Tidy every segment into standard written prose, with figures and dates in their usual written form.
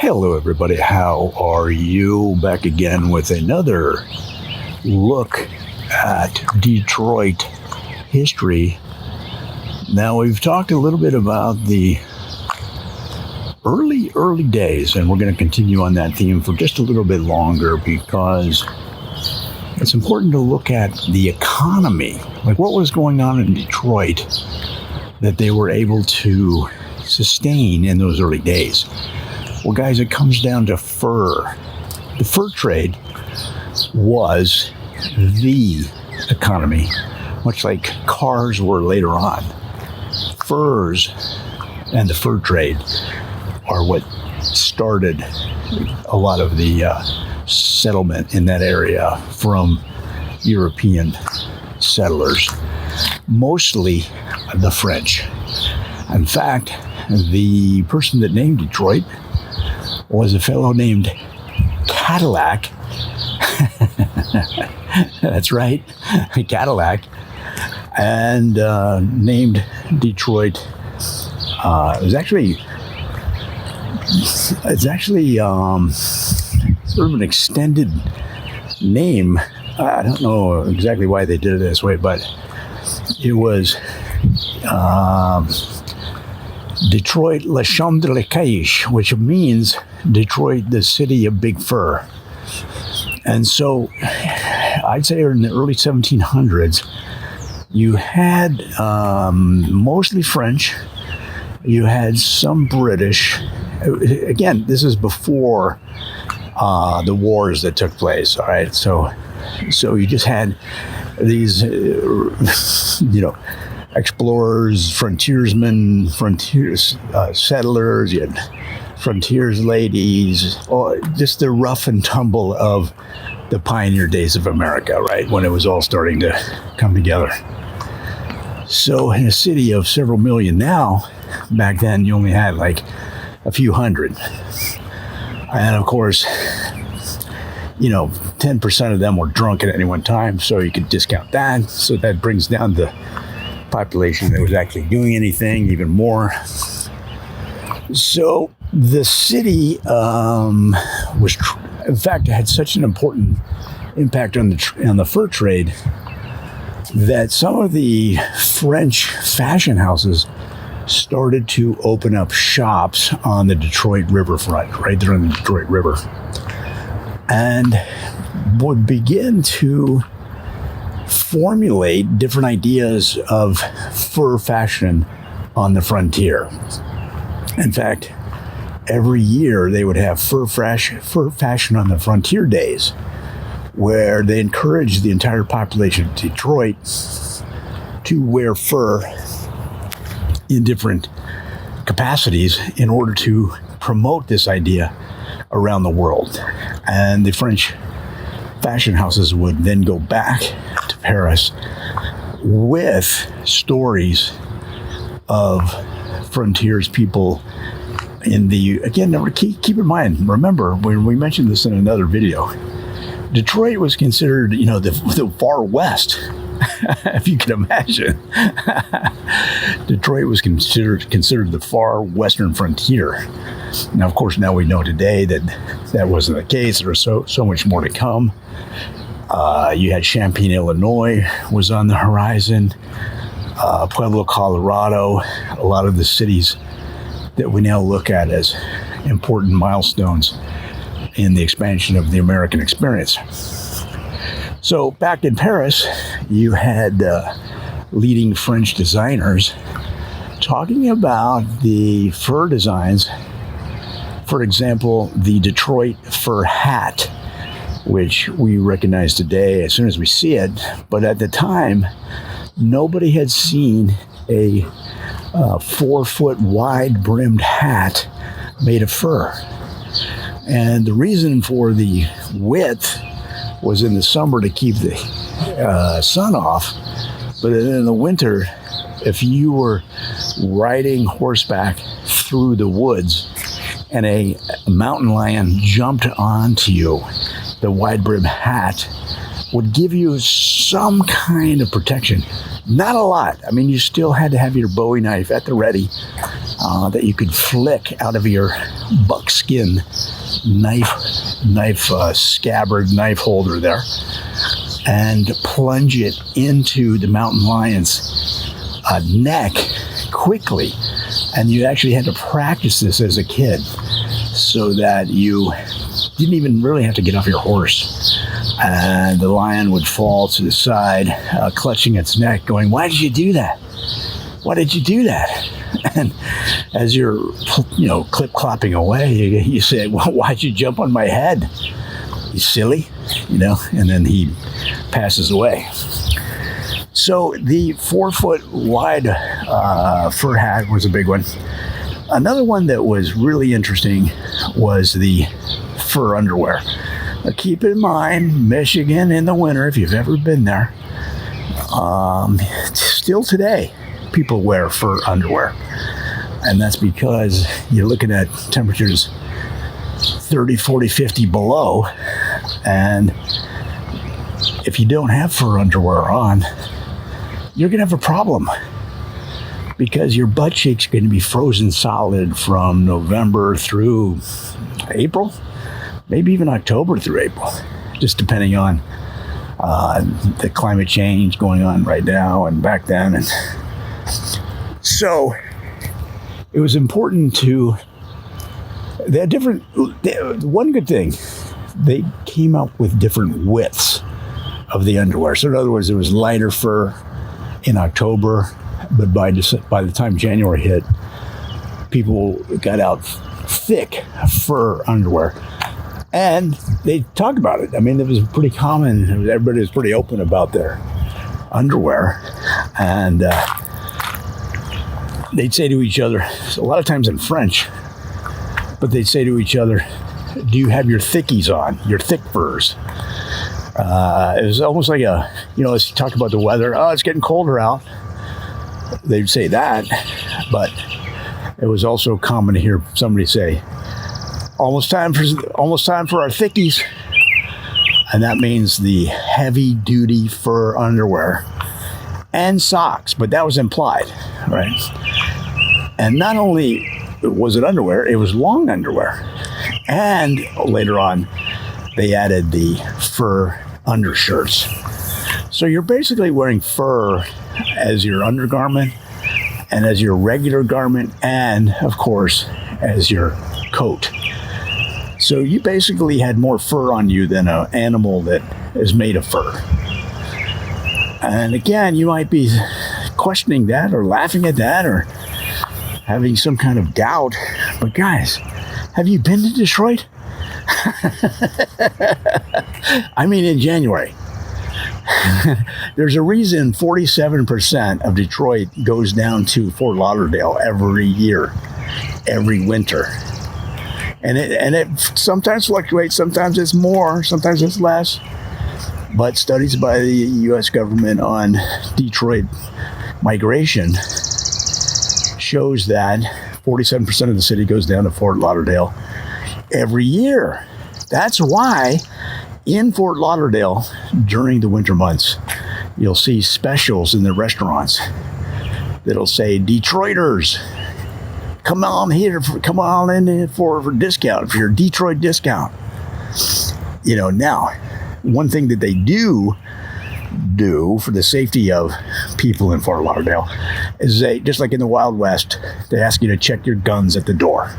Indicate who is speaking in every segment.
Speaker 1: Hello, everybody. How are you? Back again with another look at Detroit history. Now, we've talked a little bit about the early days, and we're going to continue on that theme for just a little bit longer because it's important to look at the economy, like what was going on in Detroit that they were able to sustain in those early days. Well, guys, it comes down to fur. The fur trade was the economy, much like cars were later on. Furs and the fur trade are what started a lot of the settlement in that area from European settlers, mostly the French. In fact, the person that named Detroit was a fellow named Cadillac. That's right, Cadillac, and named Detroit. It's actually sort of an extended name. I don't know exactly why they did it this way, but it was Detroit La Chambre de la Caiche, which means Detroit, the city of big fur. And so I'd say in the early 1700s, you had mostly French, you had some British. Again, this is before the wars that took place, all right? So you just had these, explorers, frontiersmen, settlers, you had frontiers ladies, or just the rough and tumble of the pioneer days of America, right? When it was all starting to come together. So in a city of several million now, back then you only had like a few hundred. And of course, 10% of them were drunk at any one time, so you could discount that. So that brings down the population that was actually doing anything even more. So the city in fact, had such an important impact on the fur trade that some of the French fashion houses started to open up shops on the Detroit riverfront, right there on the Detroit River, and would begin to formulate different ideas of fur fashion on the frontier. In fact, every year they would have fur fashion on the frontier days, where they encouraged the entire population of Detroit to wear fur in different capacities in order to promote this idea around the world. And the French fashion houses would then go back to Paris with stories of frontiers people again, keep in mind, remember, when we mentioned this in another video, Detroit was considered, the far west, if you can imagine. Detroit was considered the far western frontier. Now, of course, now we know today that wasn't the case. There was so much more to come. You had Champaign, Illinois was on the horizon. Pueblo, Colorado, a lot of the cities that we now look at as important milestones in the expansion of the American experience. So back in Paris, you had leading French designers talking about the fur designs. For example, the Detroit fur hat, which we recognize today as soon as we see it. But at the time, nobody had seen a 4-foot wide brimmed hat made of fur. And the reason for the width was in the summer to keep the sun off. But then in the winter, if you were riding horseback through the woods and a mountain lion jumped onto you, the wide brim hat would give you some kind of protection. Not a lot. I mean, you still had to have your Bowie knife at the ready that you could flick out of your buckskin knife scabbard knife holder there and plunge it into the mountain lion's neck quickly. And you actually had to practice this as a kid so that you didn't even really have to get off your horse. And the lion would fall to the side, clutching its neck, going, "Why did you do that? Why did you do that?" And as you're, clip-clopping away, you say, "Well, why'd you jump on my head? You silly," and then he passes away. So the 4-foot wide fur hat was a big one. Another one that was really interesting was the fur underwear. Now keep in mind, Michigan in the winter, if you've ever been there, still today, people wear fur underwear. And that's because you're looking at temperatures 30, 40, 50 below. And if you don't have fur underwear on, you're going to have a problem because your butt cheeks are going to be frozen solid from November through April, maybe even October through April, just depending on the climate change going on right now and back then. And so it was important they had one good thing, they came up with different widths of the underwear. So in other words, there was lighter fur in October, but by the time January hit, people got out thick fur underwear. And they talked about it. I mean, it was pretty common. Everybody was pretty open about their underwear. And they'd say to each other, a lot of times in French, but they'd say to each other, "Do you have your thickies on, your thick furs?" It was almost like as you talk about the weather, "Oh, it's getting colder out." They'd say that, but it was also common to hear somebody say, almost time for our thickies. And that means the heavy duty fur underwear and socks, but that was implied, right? And not only was it underwear, it was long underwear. And later on, they added the fur undershirts. So you're basically wearing fur as your undergarment and as your regular garment and, of course, as your coat. So you basically had more fur on you than an animal that is made of fur. And again, you might be questioning that or laughing at that or having some kind of doubt. But guys, have you been to Detroit? I mean, in January. There's a reason 47% of Detroit goes down to Fort Lauderdale every year, every winter. And it sometimes fluctuates, sometimes it's more, sometimes it's less. But studies by the U.S. government on Detroit migration shows that 47% of the city goes down to Fort Lauderdale every year. That's why in Fort Lauderdale during the winter months, you'll see specials in the restaurants that'll say, "Detroiters, come on in for discount, for your Detroit discount." Now, one thing that they do for the safety of people in Fort Lauderdale is they, just like in the Wild West, they ask you to check your guns at the door.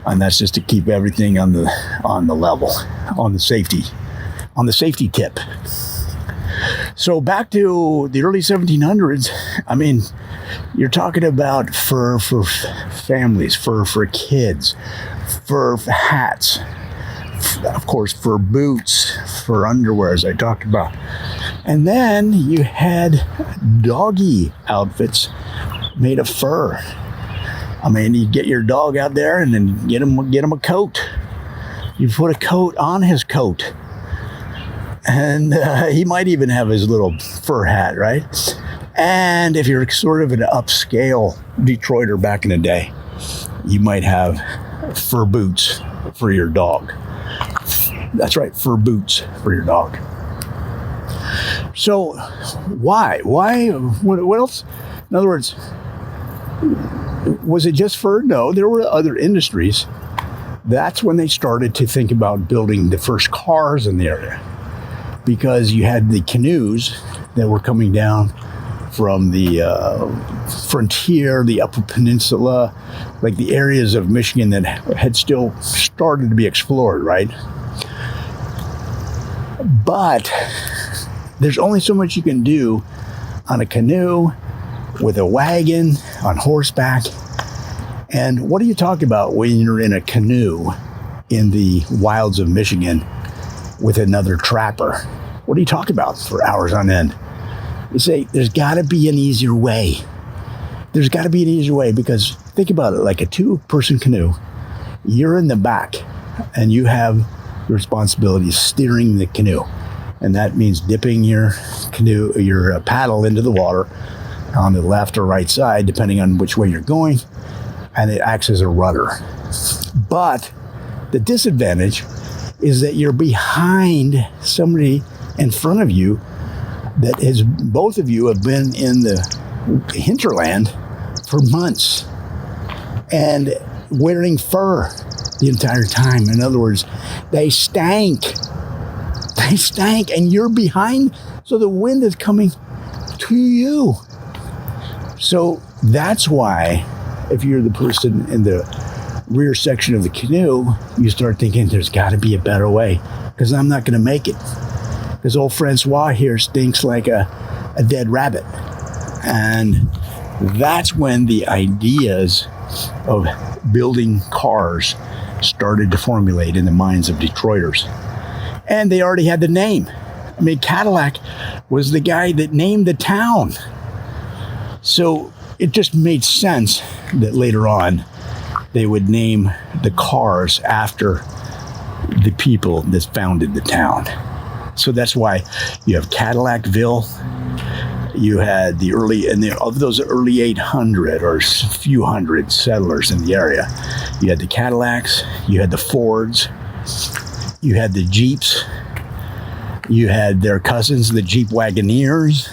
Speaker 1: And that's just to keep everything on the level, on the safety tip. So back to the early 1700s, I mean, you're talking about fur for families, fur for kids, fur for hats, of course, fur boots, fur underwear, as I talked about. And then you had doggy outfits made of fur. I mean, you get your dog out there and then get him a coat. You put a coat on his coat. And he might even have his little fur hat, right? And if you're sort of an upscale Detroiter back in the day, you might have fur boots for your dog. That's right, fur boots for your dog. So why? What else? In other words, was it just fur? No, there were other industries. That's when they started to think about building the first cars in the area, because you had the canoes that were coming down from the frontier, the Upper Peninsula, like the areas of Michigan that had still started to be explored, right? But there's only so much you can do on a canoe, with a wagon, on horseback. And what do you talk about when you're in a canoe in the wilds of Michigan with another trapper? What do you talk about for hours on end? You say, there's got to be an easier way. There's got to be an easier way, because think about it, like a 2-person canoe. You're in the back and you have the responsibility of steering the canoe. And that means dipping your canoe, your paddle into the water on the left or right side, depending on which way you're going. And it acts as a rudder. But the disadvantage is that you're behind somebody in front of you that has, both of you have been in the hinterland for months and wearing fur the entire time. In other words, they stank. They stank, and you're behind, so the wind is coming to you. So that's why, if you're the person in the rear section of the canoe, you start thinking there's got to be a better way, because I'm not going to make it. Because old Francois here stinks like a dead rabbit. And that's when the ideas of building cars started to formulate in the minds of Detroiters. And they already had the name. I mean, Cadillac was the guy that named the town. So it just made sense that later on they would name the cars after the people that founded the town. So that's why you have Cadillacville. You had the early, and of those early 800 or few hundred settlers in the area, you had the Cadillacs, you had the Fords, you had the Jeeps, you had their cousins, the Jeep Wagoneers,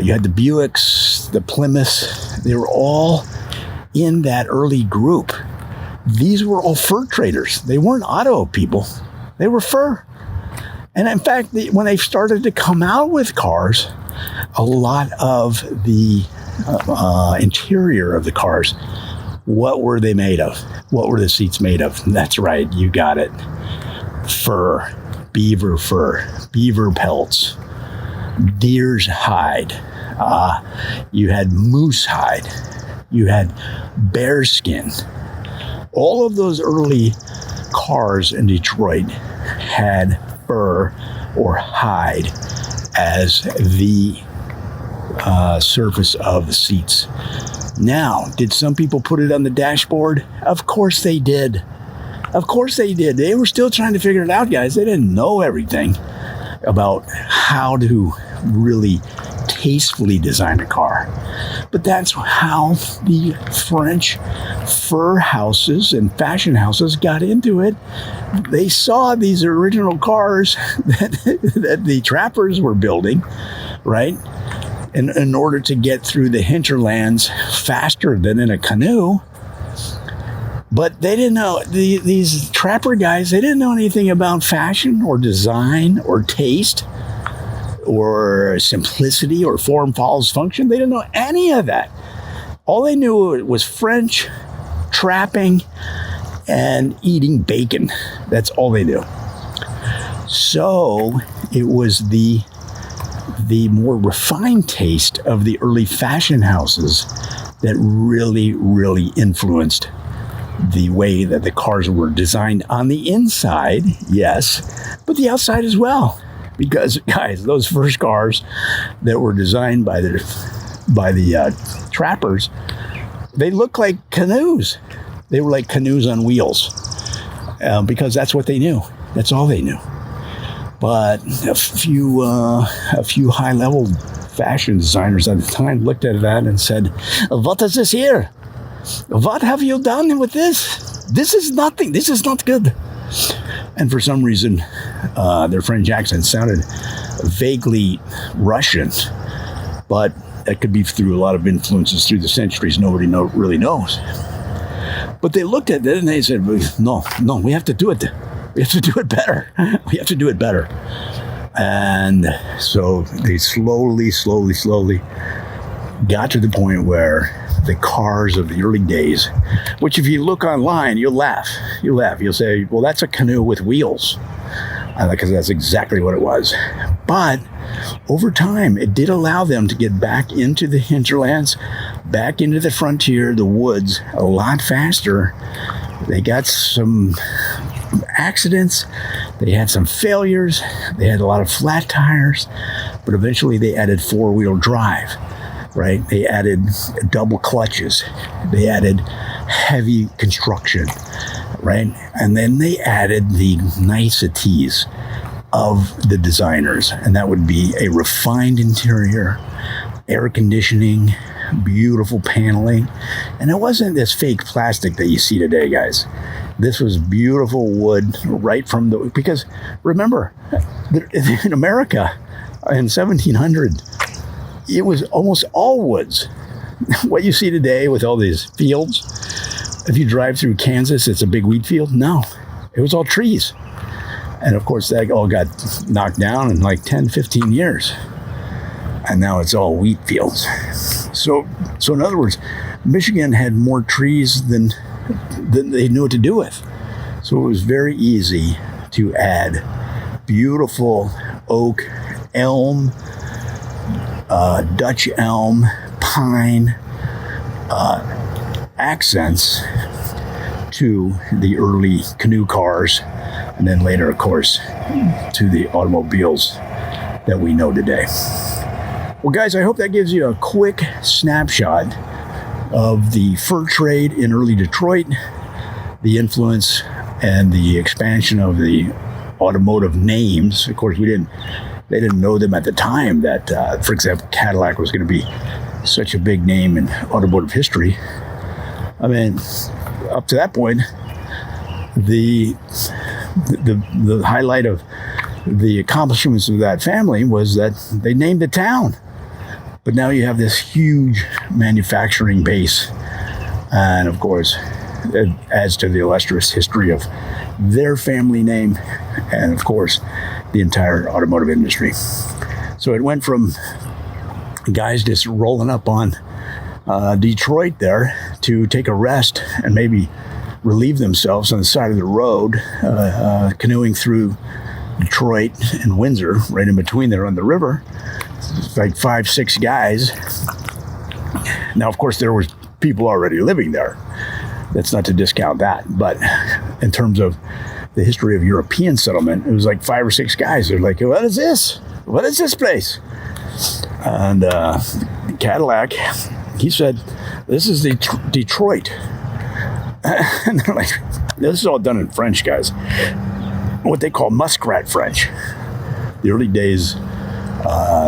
Speaker 1: you had the Buicks, the Plymouths. They were all in that early group. These were all fur traders. They weren't auto people. They were fur. And in fact, when they started to come out with cars, a lot of the interior of the cars, what were they made of? What were the seats made of? That's right, you got it. Fur, beaver pelts, deer's hide. You had moose hide. You had bear skin. All of those early cars in Detroit had fur or hide as the surface of the seats. Now, did some people put it on the dashboard? Of course they did. Of course they did. They were still trying to figure it out, guys. They didn't know everything about how to really tastefully design a car. But that's how the French fur houses and fashion houses got into it. They saw these original cars that the trappers were building, right? And in order to get through the hinterlands faster than in a canoe. But they didn't know, these trapper guys, they didn't know anything about fashion or design or taste or simplicity or form follows function. They didn't know any of that. All they knew was French, trapping, and eating bacon. That's all they knew. So it was the more refined taste of the early fashion houses that really, really influenced the way that the cars were designed on the inside, yes, but the outside as well. Because, guys, those first cars that were designed by the trappers, they looked like canoes. They were like canoes on wheels, because that's what they knew. That's all they knew. But a few high-level fashion designers at the time looked at that and said, "What is this here? What have you done with this? This is nothing. This is not good." And for some reason, their French accent sounded vaguely Russian. But That could be through a lot of influences through the centuries. Nobody really knows. But they looked at it and they said, no, we have to do it. We have to do it better. We have to do it better. And so they slowly got to the point where the cars of the early days, which if you look online, you'll laugh. You'll say, well, that's a canoe with wheels. Because that's exactly what it was. But over time, it did allow them to get back into the hinterlands, back into the frontier, the woods, a lot faster. They got some accidents. They had some failures. They had a lot of flat tires. But eventually they added four-wheel drive, right? They added double clutches. They added heavy construction, right? And then they added the niceties of the designers, and that would be a refined interior, air conditioning, beautiful paneling. And it wasn't this fake plastic that you see today, guys. This was beautiful wood right from because remember, in America in 1700, it was almost all woods. What you see today with all these fields, if you drive through Kansas, it's a big wheat field. No, it was all trees. And of course, that all got knocked down in like 10, 15 years. And now it's all wheat fields. So in other words, Michigan had more trees than they knew what to do with. So it was very easy to add beautiful oak, elm, Dutch elm, pine accents to the early canoe cars, and then later, of course, to the automobiles that we know today. Well, guys, I hope that gives you a quick snapshot of the fur trade in early Detroit, the influence and the expansion of the automotive names. Of course, they didn't know them at the time that, for example, Cadillac was going to be such a big name in automotive history. I mean, up to that point, the highlight of the accomplishments of that family was that they named the town. But now you have this huge manufacturing base. And of course, it adds to the illustrious history of their family name and, of course, the entire automotive industry. So it went from guys just rolling up on Detroit there to take a rest and maybe relieve themselves on the side of the road, canoeing through Detroit and Windsor, right in between there on the river. It's like 5-6 guys. Now, of course, there was people already living there. That's not to discount that. But in terms of the history of European settlement, it was like 5 or 6 guys. They're like, what is this? What is this place? And Cadillac, he said, this is the Detroit. And they're like, this is all done in French, guys. What they call muskrat French. The early days,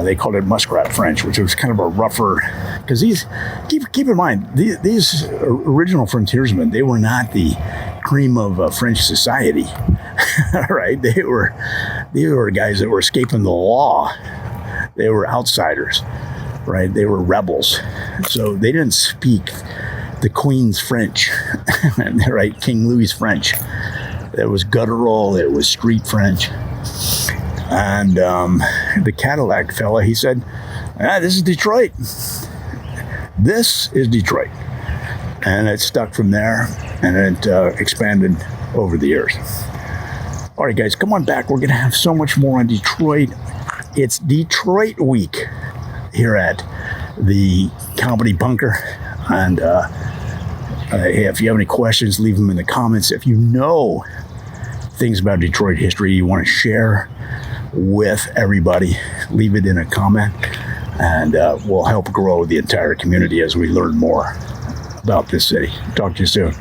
Speaker 1: they called it muskrat French, which was kind of a rougher, because keep in mind, these original frontiersmen, they were not the cream of French society, right? They were guys that were escaping the law. They were outsiders, right? They were rebels. So they didn't speak the Queen's French, right? King Louis French. It was guttural, it was street French. And the Cadillac fella, he said, this is Detroit. This is Detroit. And it stuck from there, and it expanded over the years. All right, guys, come on back. We're going to have so much more on Detroit. It's Detroit Week here at the Comedy Bunker. And if you have any questions, leave them in the comments. If you know things about Detroit history you want to share with everybody, leave it in a comment, and we'll help grow the entire community as we learn more about this city. Talk to you soon.